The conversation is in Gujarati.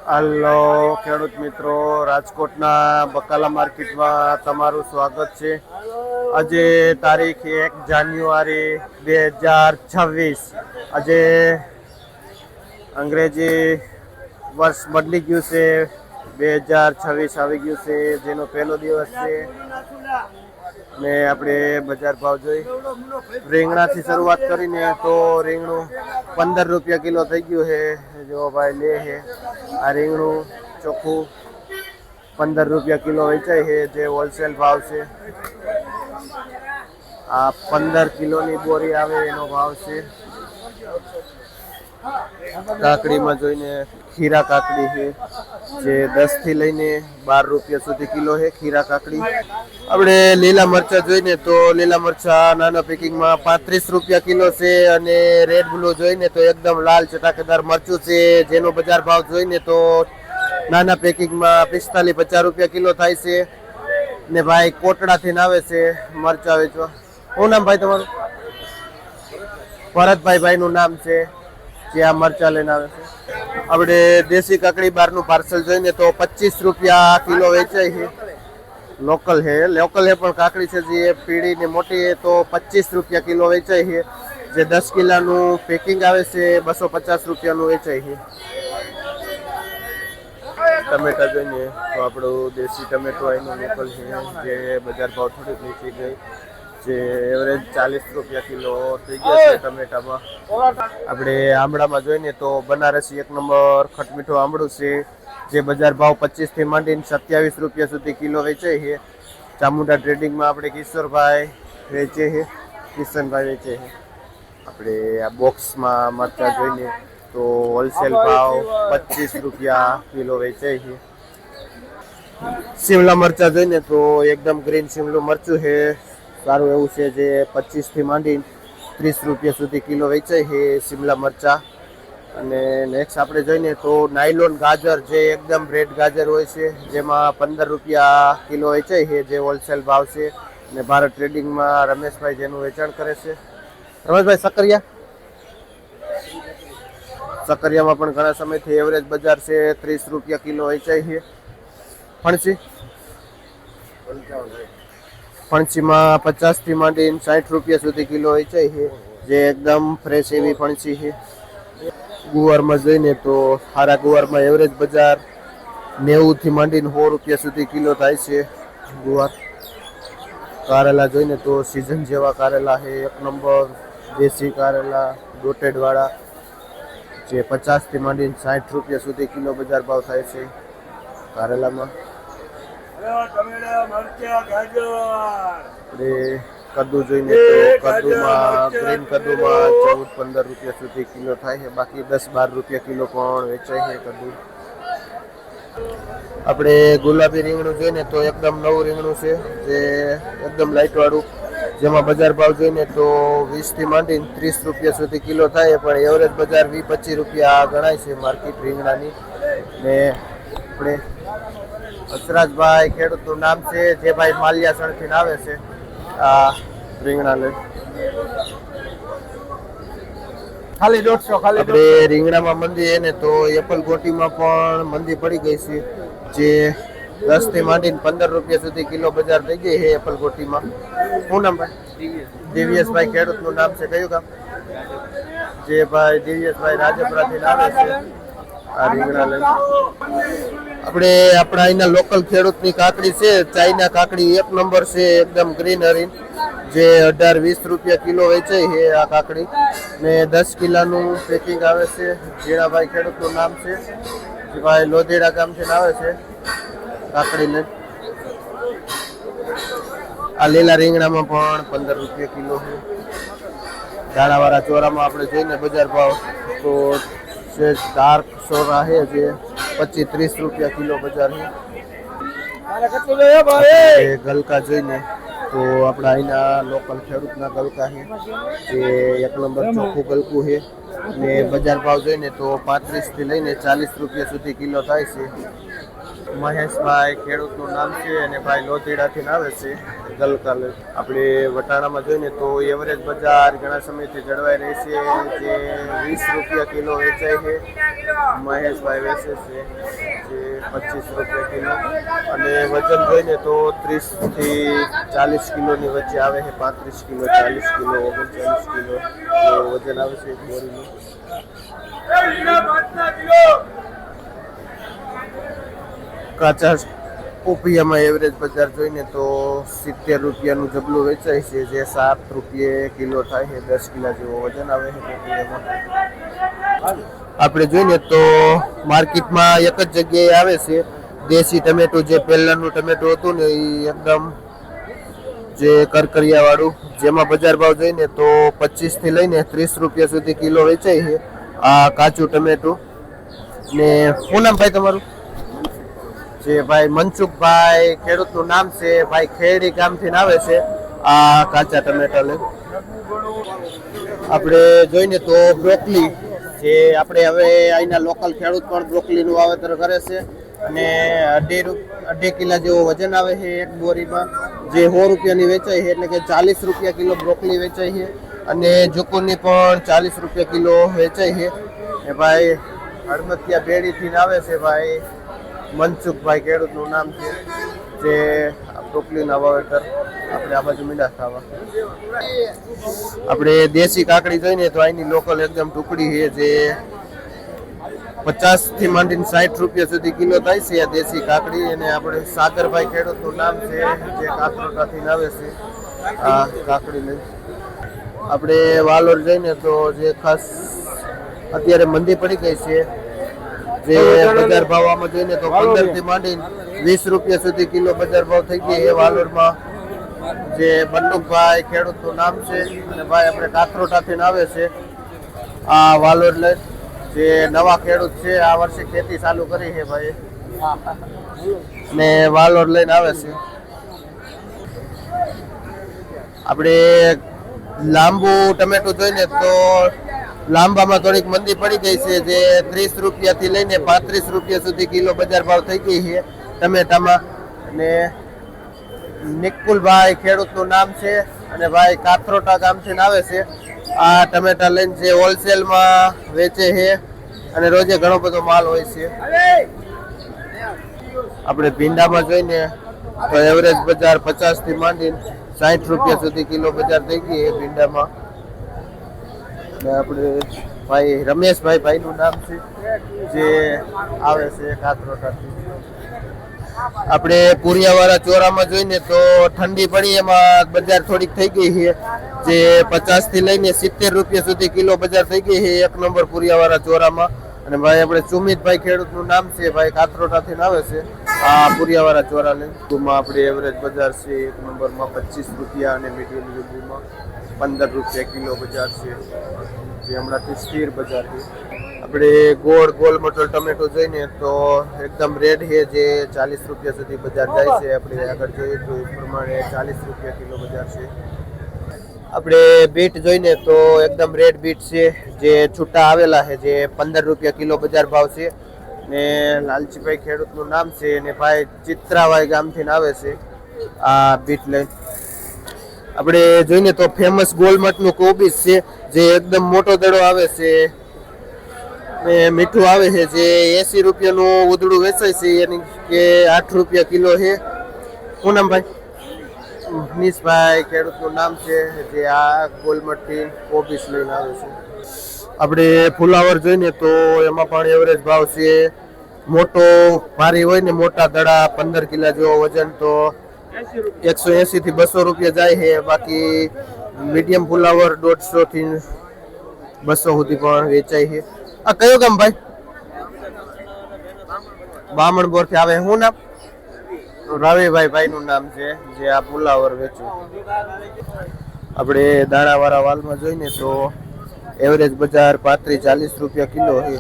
હાલો ખેડૂત મિત્રો, રાજકોટના બકાલા માર્કેટમાં તમારું સ્વાગત છે. આજે તારીખ 1 જાન્યુઆરી 2026. આજે અંગ્રેજી વર્ષ બદલી ગયું છે. 2026 આવી ગયું છે, જેનો પહેલો દિવસ છે. ને આપણે બજાર ભાવ જોઈ રીંગણાથી શરૂઆત કરીને તો રીંગણું 15 રૂપિયા કિલો થઈ ગયું છે. જો ભાઈ લે છે આ રીંગણું ચોખ્ખું 15 રૂપિયા કિલો વેચાય છે, જે હોલસેલ ભાવ છે. આ 15 કિલોની બોરી આવે એનો ભાવ છે. કાકડીમાં જોઈને ખીરા કાકડી છે, જે 10 થી લઈને 12 રૂપિયા સુધી કિલો છે ખીરા કાકડી. આપણે લીલા મરચા જોઈને તો લીલા મરચા નાના પેકિંગમાં 35 રૂપિયા કિલો છે, અને રેડ બ્લુ જોઈને તો એકદમ લાલ ચટાકેદાર મરચું છે, જેનો બજાર ભાવ જોઈને તો નાના પેકિંગમાં 45-50 રૂપિયા કિલો થાય છે. ને ભાઈ કોટડાથી આવે છે મરચા વેચવા. શું નામ ભાઈ તમારું? ભરતભાઈ નું નામ છે, જે આ મરચા લઈને આવે છે. આપણે દેશી કાકડી બહારનું પાર્સલ જોઈને તો 25 રૂપિયા કિલો વેચાય છે. લોકલ છે પણ કાકડી છે જે પીળી ને મોટી છે તો 25 રૂપિયા કિલો વેચાય છે. જે 10 કિલોનું પેકિંગ આવે છે 250 રૂપિયાનું વેચાય છે. ટમેટા જોઈએ તો આપણું દેશી ટમેટો એનું લોકલ છે, જે બજાર ભાવ થોડીક નીચી ગઈ, જે એવરેજ 40 રૂપિયા કિલો થઈ ગયા છે ટમેટામાં. આપણે આમળામાં જોઈએ તો બનારસી 1 નંબર ખટમીઠું આમળું છે, જે બજાર ભાવ 25 થી માંડીને 27 રૂપિયા સુધી કિલો વેચાય છે. ચામુંડા ટ્રેડિંગમાં આપણે કિશોરભાઈ વેચે છે, કિશનભાઈ વેચે છે. આપણે આ બોક્સમાં મરચા જોઈને તો હોલસેલ ભાવ 25 રૂપિયા કિલો વેચાય છે. શિમલા મરચા જોઈને તો એકદમ ગ્રીન શિમલું મરચું છે, સારું એવું છે, જે 25 થી માંડીને 30 રૂપિયા સુધી કિલો વેચાય છે શિમલા મરચા. અને નેક્સ્ટ આપણે જોઈએ તો નાયલોન ગાજર, જે એકદમ રેડ ગાજર હોય છે, જેમાં 15 રૂપિયા કિલો વેચાય છે, જે હોલસેલ ભાવ છે. અને ભારત ટ્રેડિંગમાં રમેશભાઈ જેનું વેચાણ કરે છે. રમેશભાઈ, સકરિયામાં પણ ઘણા સમયથી એવરેજ બજાર છે 30 રૂપિયા કિલો વેચાય છે. ફણસીમાં 50 થી માંડીને 60 રૂપિયા સુધી કિલો વેચાય છે, જે એકદમ ફ્રેશ એવી ફણસી છે. ગુવારમાં જોઈને તો સારા ગુવારમાં એવરેજ બજાર 90 થી માંડીને 100 રૂપિયા સુધી કિલો થાય છે ગુવાર. કારેલા જોઈને તો સિઝન જેવા કારેલા છે, 1 નંબર દેશી કારેલા ડોટેડ વાળા, જે 50 થી માંડીને 60 રૂપિયા સુધી કિલો બજાર ભાવ થાય છે કારેલામાં. કદ્દુ જોઈને તો કદ્દુમાં ગ્રીન કદ્દુમાં 14-15 રૂપિયા સુધી કિલો થાય છે, બાકી 10-12 રૂપિયા કિલો પણ વેચાય છે કદ્દુ. આપણે ગુલાબી રીંગણું જોઈએ તો એકદમ નવું રીંગણું છે, જે એકદમ લાઇટ વાળું, જેમાં બજાર ભાવ જોઈએ તો 20 થી માંડીને 30 રૂપિયા સુધી કિલો થાય, પણ એવરેજ બજાર 20-25 રૂપિયા ગણાય છે માર્કેટ રીંગણાની. ને આપણે હસરાજભાઈ ખેડૂતનું નામ છે, જે ભાઈ માલિયાસણથી આવે છે આ રીંગણા લઈ. ખાલી 150. આપણે રીંગણામાં મંદી એને તો એપલ ગોટીમાં પણ મંદી પડી ગઈ છે, જે 10 થી માંડીને 15 રૂપિયા સુધી કિલો બજાર થઈ ગઈ છે એપલ ગોટીમાં. શું નામ ભાઈ? દિવ્યેશભાઈ ખેડૂતનું નામ છે. કયું ગામ? જે ભાઈ દિવ્યેશભાઈ રાજપરાથી આવે છે આ રીંગણા લઈ. આપણે આપણા અહીંના લોકલ ખેડૂતની કાકડી છે, ચાઇના કાકડી 1 નંબર છે, એકદમ ગ્રીન હરીન, જે 18-20 રૂપિયા કિલો વેચાય છે આ કાકડી. ને 10 કિલોનું પેકિંગ આવે છે. જીણાભાઈ ખેડૂતનું નામ છે, જે ભાઈ લોધેડા ગામથી આવે છે કાકડી લઈ. આ લીલા રીંગણામાં પણ 15 રૂપિયા કિલો છે. દાણાવાળા ચોરામાં આપણે જોઈને બજાર ભાવ તો છે ડાર્ક સોરા છે, જે 25-30 રૂપિયા કિલો બજાર છે. ગલકા જોઈને તો આપણા અહીંના લોકલ ખેડૂતના ગલકા છે, જે 1 નંબર ચોખ્ખું ગલકું છે. ને બજાર ભાવ જોઈને તો 35 થી લઈને 40 રૂપિયા સુધી કિલો થાય છે. મહેશભાઈ ખેડૂતનું નામ છે, અને ભાઈ લોધીડાથી આવે છે. ગલકા આપણે વટાણામાં જોઈએ તો એવરેજ બજાર ઘણા સમયથી જળવાઈ રહી છે, જે 20 રૂપિયા કિલો વેચાય છે. મહેશભાઈ વેચે છે જે 25 રૂપિયા કિલો, અને વજન જોઈએ તો 30 થી 40 કિલોની વચ્ચે આવે છે. 35 કિલો, 40 કિલો, 39 કિલો વજન આવે છે એક બોરીનું. કાચા પોપિયામાં એવરેજ બજાર જોઈને તો 70 રૂપિયાનું જબલું વેચાય છે, જે 7 રૂપિયે કિલો થાય છે. 10 કિલા જેવો વજન આવે છે પોપિયામાં. આપણે જોઈએ તો માર્કેટમાં એક જ જગ્યાએ આવે છે દેશી ટમેટું, જે પહેલાનું ટમેટું હતું ને એ એકદમ જે કરકરિયા વાળું, જેમાં બજાર ભાવ જોઈને તો 25 થી લઈને 30 રૂપિયા સુધી કિલો વેચાય છે આ કાચું ટમેટું. ને શું નામ ભાઈ તમારું? જે ભાઈ મનસુખભાઈ, ખેડૂતનું નામ છે ભાઈ, ખેડી ગામથી આવે છે આ કાચા ટમેટા લઈ. આપણે જોઈને તો બ્રોકલી, જે આપણે હવે અહીંના લોકલ ખેડૂત પણ બ્રોકલીનું વાવેતર કરે છે, અને 2.5 કિલા જેવો વજન આવે છે એક બોરીમાં, જે 100 રૂપિયાની વેચાય છે, એટલે કે 40 રૂપિયા કિલો બ્રોકલી વેચાય છે. અને ઝુકુની પણ 40 રૂપિયા કિલો વેચાય છે. એ ભાઈ હળમતિયા બેડીથી આવે છે ભાઈ મનસુખભાઈ, ખેડૂતનું નામ છે, જે બ્રોકલીના વાવેતર આપણે આ બાજુ મીંડા ખાવા. આપણે દેશી કાકડી જોઈને તો અહીંની લોકલ એકદમ ટુકડી છે, જે 50 થી માંડીને 60 રૂપિયા સુધી કિલો થાય છે આ દેશી કાકડી. અને આપણે સાગરભાઈ, ખેડૂતનું નામ છે, જે કાતરોટાથી આવે છે આ કાકડી લઈ. આપણે વાલોર જઈને તો જે ખાસ અત્યારે મંદી પડી ગઈ છે, જે બજાર ભાવમાં જોઈને તો 15 થી માંડીને 20 રૂપિયા સુધી કિલો બજાર ભાવ થઈ ગઈ એ વાલોરમાં. જે બંદુકભાઈ, ખેડૂતનું નામ છે, અને ભાઈ આપણે કાતરોટાથી આવે છે આ વાલોર લઈ, જે નવા ખેડૂત છે, આ વર્ષે ખેતી ચાલુ કરી છે ભાઈ, ને વાલોર લઈને આવે છે. આપણે લાંબુ ટમેટું જોઈને તો લાંબામાં થોડીક મંદી પડી ગઈ છે, જે 30 રૂપિયાથી લઈને 35 રૂપિયા સુધી કિલો બજાર ભાવ થઈ ગઈ છે ટમેટામાં. અને નિકુલભાઈ, ખેડૂતનું નામ છે, અને ભાઈ કાતરોટા ગામથી આવે છે આ ટમેટા લઈને, જે હોલસેલમાં વેચે છે, અને રોજે ઘણો બધો માલ હોય છે. આપણે ભીંડામાં જોઈને તો એવરેજ બજાર 50 થી માંડીને 60 રૂપિયા સુધી કિલો બજાર થઈ ગઈ છે ભીંડામાં. આપણે ભાઈ રમેશભાઈ, ભાઈનું નામ છે, જે આવે છે કાતરોટાથી. આપણે પુરિયાવાળા ચોરામાં જોઈને તો ઠંડી પડી એમાં બજાર થોડીક થઈ ગઈ છે, જે 50 થી લઈને 70 રૂપિયા સુધી કિલો બજાર થઈ ગઈ છે એક નંબર પુરિયાવાળા ચોરામાં. અને ભાઈ આપણે સુમિતભાઈ, ખેડૂતનું નામ છે, ભાઈ કાતરોટાથી આવે છે આ પુરિયાવાળા ચોરા લઈને. ટૂંકમાં આપણે એવરેજ બજાર છે એક નંબરમાં 25 રૂપિયા, અને મીડિયમ લીંબુમાં 15 રૂપિયા કિલો બજાર છે, જે હમણાંથી સ્થિર બજાર છે. આપણે ગોળ મટર ટમેટો જોઈને તો એકદમ રેડ છે, જે 40 રૂપિયા સુધી બજાર જાય છે. આપણે આગળ જોઈએ તો એ પ્રમાણે 40 રૂપિયા કિલો બજાર છે. આપણે બીટ જોઈને તો એકદમ રેડ બીટ છે, જે છૂટા આવેલા છે, જે 15 રૂપિયા કિલો બજાર ભાવ છે. ને લાલજીભાઈ, ખેડૂતનું નામ છે, અને ભાઈ ચિત્રાવાઈ ગામથી આવે છે આ બીટ લઈને. આપણે જોઈને તો ફેમસ ગોલમટનું કોબીજ છે, જે એકદમ મોટો દડો આવે છે ને મીઠું આવે છે, જે 80 રૂપિયાનું ઉધડું વેચાય છે, એની કે 8 રૂપિયા કિલો છે. શું નામ ભાઈ? મનીષભાઈ, ખેડૂતનું નામ છે, જે આ ગોલમટથી કોબીજ લઈને આવે છે. આપણે ફુલાવર જોઈને તો એમાં પણ એવરેજ ભાવ છે. મોટો ભારી હોય ને મોટા દડા 15 કિલા જેવો વજન તો 180 થી 200 રૂપિયા જાય છે. બાકી મીડિયમ ફુલાવર 150 થી 200 સુધી પણ વેચાય છે. આ કયો ગામ ભાઈ? બામણબોર થી આવે. શું નામ? રવિભાઈ, ભાઈનું નામ છે, જે આ ફુલાવર વેચે. આપણે દાણાવાળા વાલમાં જોઈને તો એવરેજ બજાર 35-40 રૂપિયા કિલો છે.